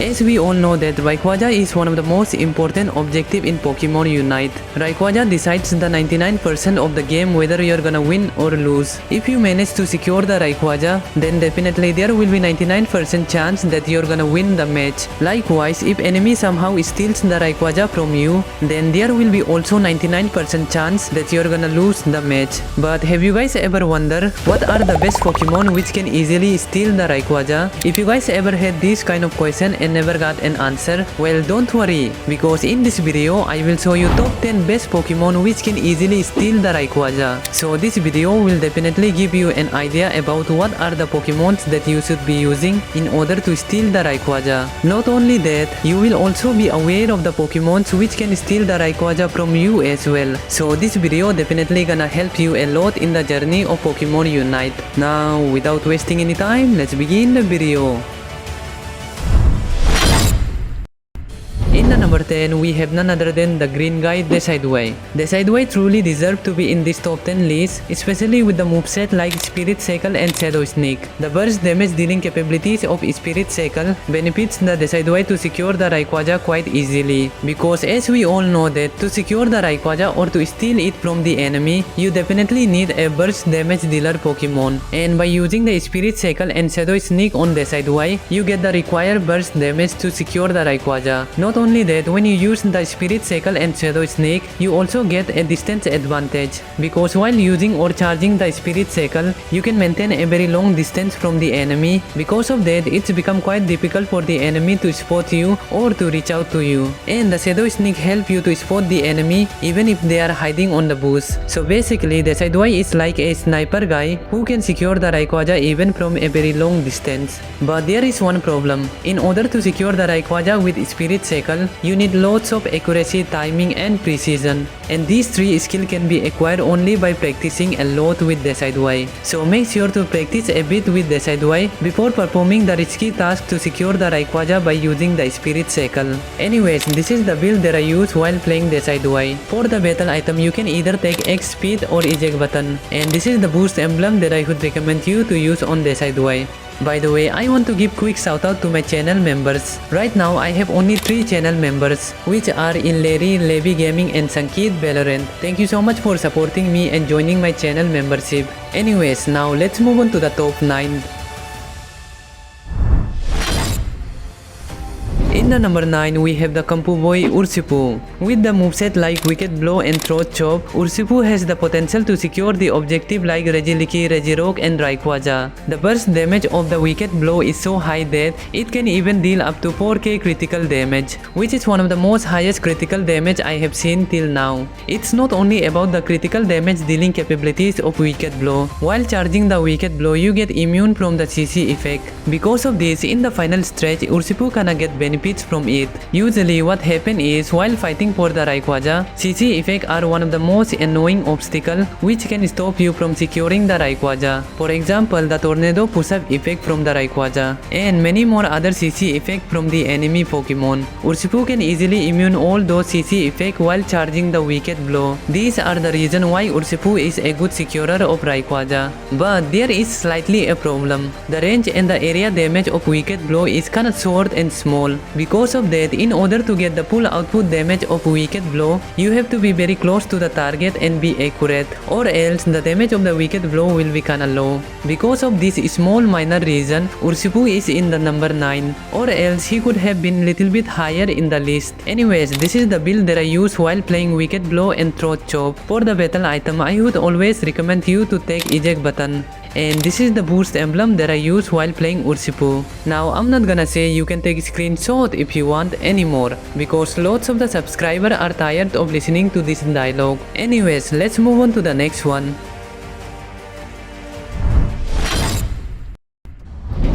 As we all know that Rayquaza is one of the most important objective in Pokemon Unite. Rayquaza decides the 99% of the game whether you're gonna win or lose. If you manage to secure the Rayquaza, then definitely there will be 99% chance that you're gonna win the match. Likewise, if enemy somehow steals the Rayquaza from you, then there will be also 99% chance that you're gonna lose the match. But have you guys ever wondered what are the best Pokemon which can easily steal the Rayquaza? If you guys ever had this kind of question and never got an answer, well, don't worry, because in this video I will show you top 10 best Pokemon which can easily steal the Rayquaza. So this video will definitely give you an idea about what are the Pokemons that you should be using in order to steal the Rayquaza. Not only that, you will also be aware of the Pokemons which can steal the Rayquaza from you as well. So this video definitely gonna help you a lot in the journey of Pokemon Unite. Now, without wasting any time, let's begin the video. In the number 10, we have none other than the green guy Decidueye. Decidueye truly deserves to be in this top 10 list, especially with the moveset like Spirit Shackle and Shadow Sneak. The burst damage dealing capabilities of Spirit Shackle benefits the Decidueye to secure the Rayquaza quite easily, because as we all know that to secure the Rayquaza or to steal it from the enemy, you definitely need a burst damage dealer Pokemon. And by using the Spirit Shackle and Shadow Sneak on Decidueye, you get the required burst damage to secure the Rayquaza. Not only that, when you use the Spirit Shackle and Shadow Sneak, you also get a distance advantage, because while using or charging the Spirit Shackle, you can maintain a very long distance from the enemy. Because of that, it's become quite difficult for the enemy to spot you or to reach out to you. And the Shadow Sneak help you to spot the enemy even if they are hiding on the bush. So basically, the Decidueye is like a sniper guy who can secure the Rayquaza even from a very long distance. But there is one problem. In order to secure the Rayquaza with Spirit Shackle, you need lots of accuracy, timing and precision, and these three skills can be acquired only by practicing a lot with Decidueye. So make sure to practice a bit with Decidueye before performing the risky task to secure the Rayquaza by using the Spirit Shackle. Anyways, this is the build that I use while playing Decidueye. For the battle item, you can either take X speed or eject button, and this is the boost emblem that I would recommend you to use on Decidueye. By the way, I want to give quick shout out to my channel members. Right now, I have only 3 channel members, which are in Larry, Levi Gaming and Sankeet Valorant. Thank you so much for supporting me and joining my channel membership. Anyways, now let's move on to the top 9. In the number 9, we have the Kampu Boy Urshifu. With the moveset like Wicked Blow and Throat Chop, Urshifu has the potential to secure the objective like Regieleki, Regirock and Rayquaza. The burst damage of the Wicked Blow is so high that it can even deal up to 4k critical damage, which is one of the most highest critical damage I have seen till now. It's not only about the critical damage dealing capabilities of Wicked Blow. While charging the Wicked Blow, you get immune from the CC effect. Because of this, in the final stretch, Urshifu can get benefits from it. Usually what happens is, while fighting for the Rayquaza, CC effects are one of the most annoying obstacles which can stop you from securing the Rayquaza. For example, the Tornado push-up effect from the Rayquaza, and many more other CC effects from the enemy Pokemon. Urshifu can easily immune all those CC effects while charging the Wicked Blow. These are the reason why Urshifu is a good securer of Rayquaza. But there is slightly a problem. The range and the area damage of Wicked Blow is kinda short and small. Because of that, in order to get the full output damage of Wicked Blow, you have to be very close to the target and be accurate, or else the damage of the Wicked Blow will be kinda low. Because of this small minor reason, Urshifu is in the number 9, or else he could have been little bit higher in the list. Anyways, this is the build that I use while playing Wicked Blow and Throat Chop. For the battle item, I would always recommend you to take eject button. And this is the boost emblem that I use while playing Urshifu. Now, I'm not gonna say you can take a screenshot if you want anymore, because lots of the subscribers are tired of listening to this dialogue. Anyways, let's move on to the next one.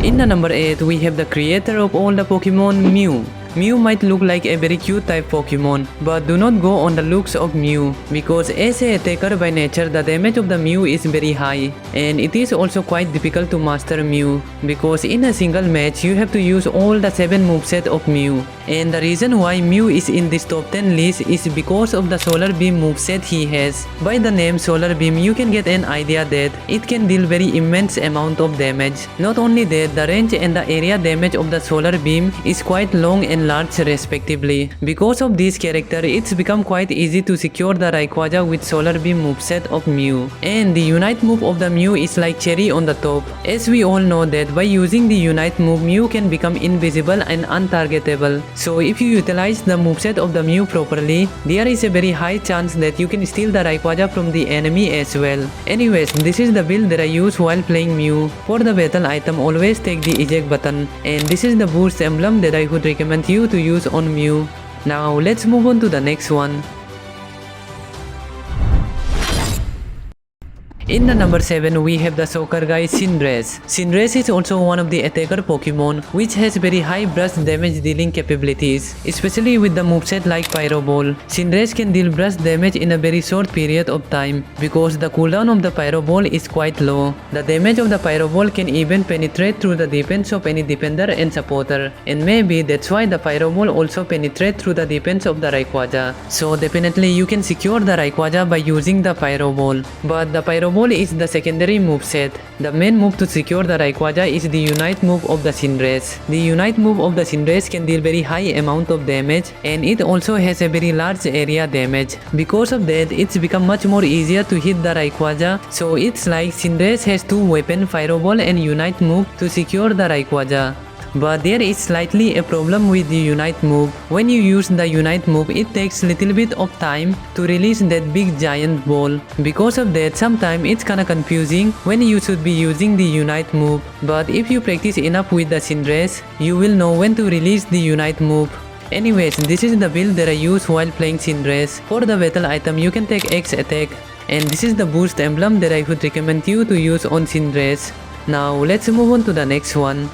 In the number 8, we have the creator of all the Pokemon, Mew. Mew might look like a very cute type Pokemon, but do not go on the looks of Mew, because as a attacker by nature, the damage of the Mew is very high, and it is also quite difficult to master Mew, because in a single match you have to use all the 7 moveset of Mew, and the reason why Mew is in this top 10 list is because of the Solar Beam moveset he has. By the name Solar Beam, you can get an idea that it can deal very immense amount of damage. Not only that, the range and the area damage of the Solar Beam is quite long and large respectively. Because of this character, it's become quite easy to secure the Rayquaza with Solar Beam moveset of Mew. And the Unite move of the Mew is like cherry on the top. As we all know that by using the Unite move, Mew can become invisible and untargetable. So if you utilize the moveset of the Mew properly, there is a very high chance that you can steal the Rayquaza from the enemy as well. Anyways, this is the build that I use while playing Mew. For the battle item, always take the eject button, and this is the boost emblem that I would recommend you to use on Mew. Now let's move on to the next one. In the number 7, we have the soccer guy Cinderace. Cinderace is also one of the attacker Pokemon which has very high burst damage dealing capabilities, especially with the moveset like Pyro Ball. Cinderace can deal burst damage in a very short period of time because the cooldown of the Pyro Ball is quite low. The damage of the Pyro Ball can even penetrate through the defense of any defender and supporter, and maybe that's why the Pyro Ball also penetrates through the defense of the Rayquaza. So definitely you can secure the Rayquaza by using the Pyro Ball. But the Pyro Ball is the secondary moveset. The main move to secure the Rayquaza is the Unite move of the Cinderace. The Unite move of the Cinderace can deal very high amount of damage, and it also has a very large area damage. Because of that, it's become much more easier to hit the Rayquaza. So it's like Cinderace has two weapons, Pyro Ball and Unite move, to secure the Rayquaza. But there is slightly a problem with the Unite move. When you use the Unite move, it takes little bit of time to release that big giant ball. Because of that, sometimes it's kinda confusing when you should be using the Unite move. But if you practice enough with the Cinderace, you will know when to release the Unite move. Anyways, this is the build that I use while playing Cinderace. For the battle item, you can take X attack. And this is the boost emblem that I would recommend you to use on Cinderace. Now let's move on to the next one.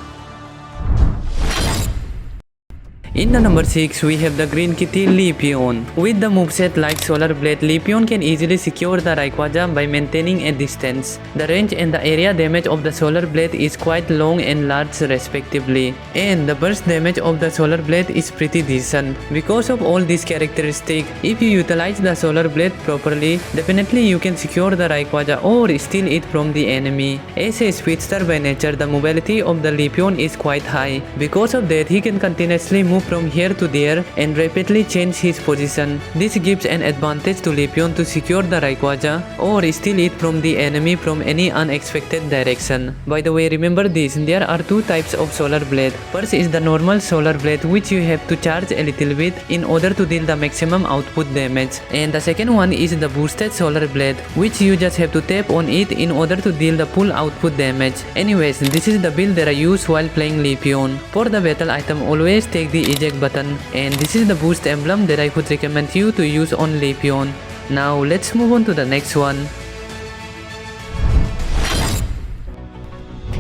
In the number 6, we have the Green Kitty Leafeon. With the moveset like Solar Blade, Leafeon can easily secure the Rayquaza by maintaining a distance. The range and the area damage of the Solar Blade is quite long and large respectively, and the burst damage of the Solar Blade is pretty decent. Because of all these characteristics, if you utilize the Solar Blade properly, definitely you can secure the Rayquaza or steal it from the enemy. As a speedster by nature, the mobility of the Leafeon is quite high. Because of that, he can continuously move from here to there and rapidly change his position. This gives an advantage to Leafeon to secure the Rayquaza or steal it from the enemy from any unexpected direction. By the way, remember this, there are two types of Solar Blade. First is the normal Solar Blade, which you have to charge a little bit in order to deal the maximum output damage. And the second one is the boosted Solar Blade, which you just have to tap on it in order to deal the full output damage. Anyways, this is the build that I use while playing Leafeon. For the battle item, always take the eject button, and this is the boost emblem that I would recommend you to use on Leafeon. Now let's move on to the next one.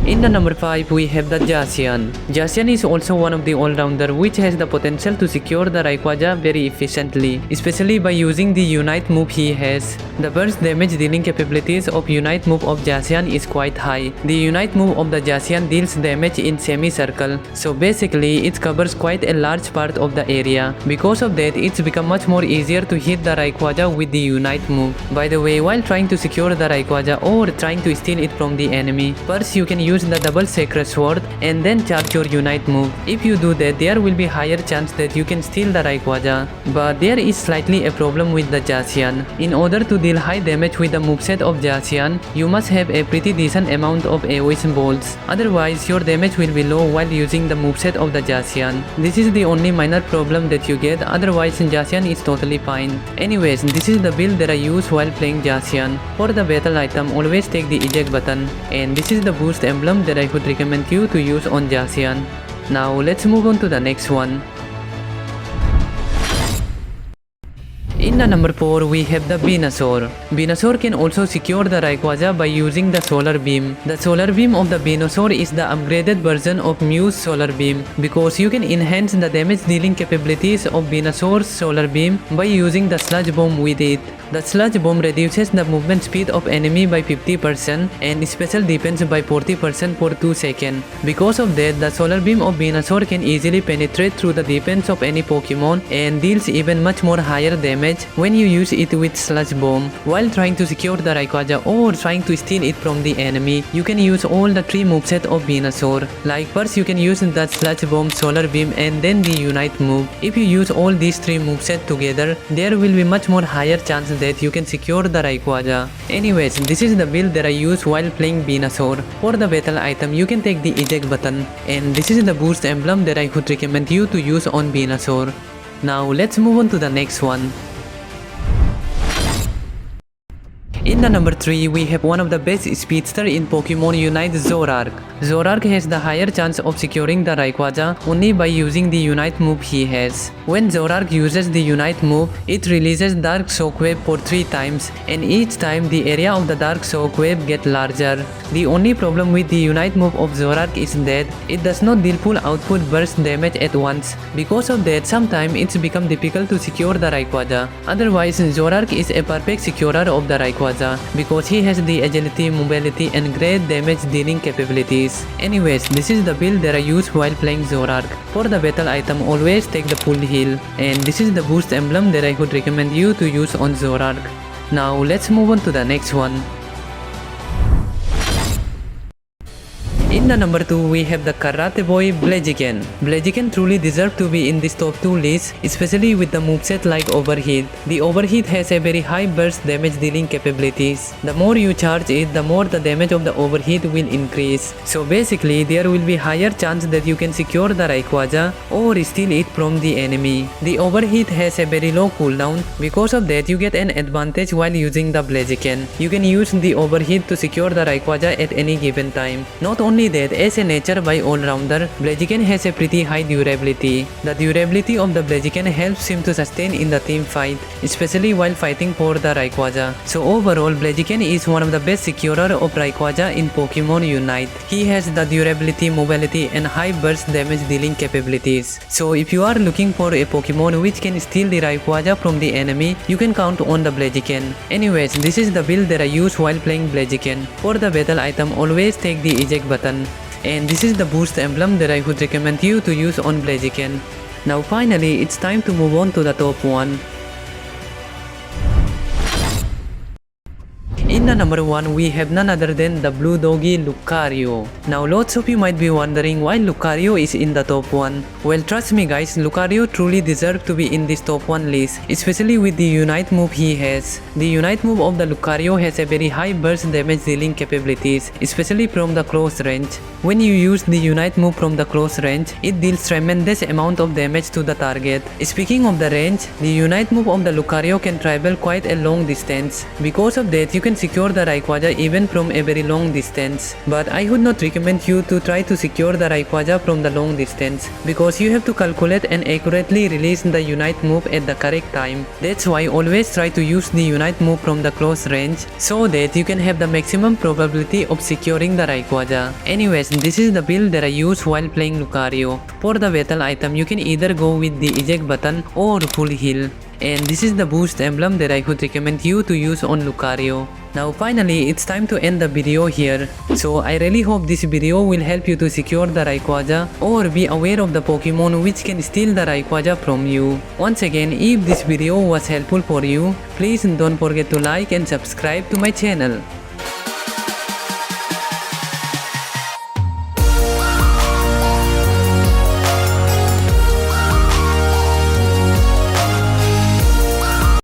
In the number 5, we have the Zacian. Zacian is also one of the all-rounder which has the potential to secure the Rayquaza very efficiently, especially by using the Unite move he has. The burst damage dealing capabilities of Unite move of Zacian is quite high. The Unite move of the Zacian deals damage in semi-circle, so basically it covers quite a large part of the area. Because of that, it's become much more easier to hit the Rayquaza with the Unite move. By the way, while trying to secure the Rayquaza or trying to steal it from the enemy, first you can use the double sacred sword and then charge your Unite move. If you do that, there will be higher chance that you can steal the Rayquaza. But there is slightly a problem with the Zacian. In order to deal high damage with the moveset of Zacian, you must have a pretty decent amount of AoE bolts. Otherwise, your damage will be low while using the moveset of the Zacian. This is the only minor problem that you get, otherwise Zacian is totally fine. Anyways, this is the build that I use while playing Zacian. For the battle item, always take the eject button, and this is the boost emblem that I would recommend you to use on Zacian. Now let's move on to the next one. In the number 4, we have the Venusaur. Venusaur can also secure the Rayquaza by using the Solar Beam. The Solar Beam of the Venusaur is the upgraded version of Mew's Solar Beam, because you can enhance the damage dealing capabilities of Venusaur's Solar Beam by using the Sludge Bomb with it. The Sludge Bomb reduces the movement speed of enemy by 50% and special defense by 40% for 2 seconds. Because of that, the Solar Beam of Venusaur can easily penetrate through the defense of any Pokemon and deals even much more higher damage when you use it with Sludge Bomb. While trying to secure the Rayquaza or trying to steal it from the enemy, you can use all the 3 moveset of Venusaur. Like first you can use the Sludge Bomb, Solar Beam and then the Unite move. If you use all these 3 moveset together, there will be much more higher chance that you can secure the Rayquaza. Anyways, this is the build that I use while playing Venusaur. For the battle item, you can take the eject button, and this is the boost emblem that I would recommend you to use on Venusaur. Now let's move on to the next one. In the number 3, we have one of the best speedster in Pokemon Unite, Zoroark. Zoroark has the higher chance of securing the Rayquaza only by using the Unite move he has. When Zoroark uses the Unite move, it releases Dark Shockwave for 3 times, and each time the area of the Dark Shockwave gets larger. The only problem with the Unite move of Zoroark is that it does not deal full output burst damage at once. Because of that, sometimes it's become difficult to secure the Rayquaza. Otherwise, Zoroark is a perfect securer of the Rayquaza because he has the agility, mobility and great damage dealing capabilities. Anyways, this is the build that I use while playing Zoroark. For the battle item, always take the full heal, and this is the boost emblem that I would recommend you to use on Zoroark. Now let's move on to the next one. In the number 2, we have the Karate Boy Blaziken. Blaziken truly deserves to be in this top 2 list, especially with the moveset like Overheat. The Overheat has a very high burst damage dealing capabilities. The more you charge it, the more the damage of the Overheat will increase. So basically, there will be higher chance that you can secure the Rayquaza or steal it from the enemy. The Overheat has a very low cooldown. Because of that, you get an advantage while using the Blaziken. You can use the Overheat to secure the Rayquaza at any given time. Not only that, as a nature by all-rounder, Blaziken has a pretty high durability. The durability of the Blaziken helps him to sustain in the team fight, especially while fighting for the Rayquaza. So overall, Blaziken is one of the best securer of Rayquaza in Pokemon Unite. He has the durability, mobility and high burst damage dealing capabilities. So if you are looking for a Pokemon which can steal the Rayquaza from the enemy, you can count on the Blaziken. Anyways, this is the build that I use while playing Blaziken. For the battle item, always take the eject button. And this is the boost emblem that I would recommend you to use on Blaziken. Now finally, it's time to move on to the top 1. In the number 1, we have none other than the Blue Doggy Lucario. Now lots of you might be wondering why Lucario is in the top 1. Well, trust me guys, Lucario truly deserves to be in this top 1 list, especially with the Unite move he has. The Unite move of the Lucario has a very high burst damage dealing capabilities, especially from the close range. When you use the Unite move from the close range, it deals tremendous amount of damage to the target. Speaking of the range, the Unite move of the Lucario can travel quite a long distance. Because of that, you can secure the Rayquaza even from a very long distance. But I would not recommend you to try to secure the Rayquaza from the long distance, because you have to calculate and accurately release the Unite move at the correct time. That's why always try to use the Unite move from the close range, so that you can have the maximum probability of securing the Rayquaza. Anyways, this is the build that I use while playing Lucario. For the battle item, you can either go with the eject button or full heal. And this is the boost emblem that I would recommend you to use on Lucario. Now finally, it's time to end the video here. So I really hope this video will help you to secure the Rayquaza or be aware of the Pokemon which can steal the Rayquaza from you. Once again, if this video was helpful for you, please don't forget to like and subscribe to my channel.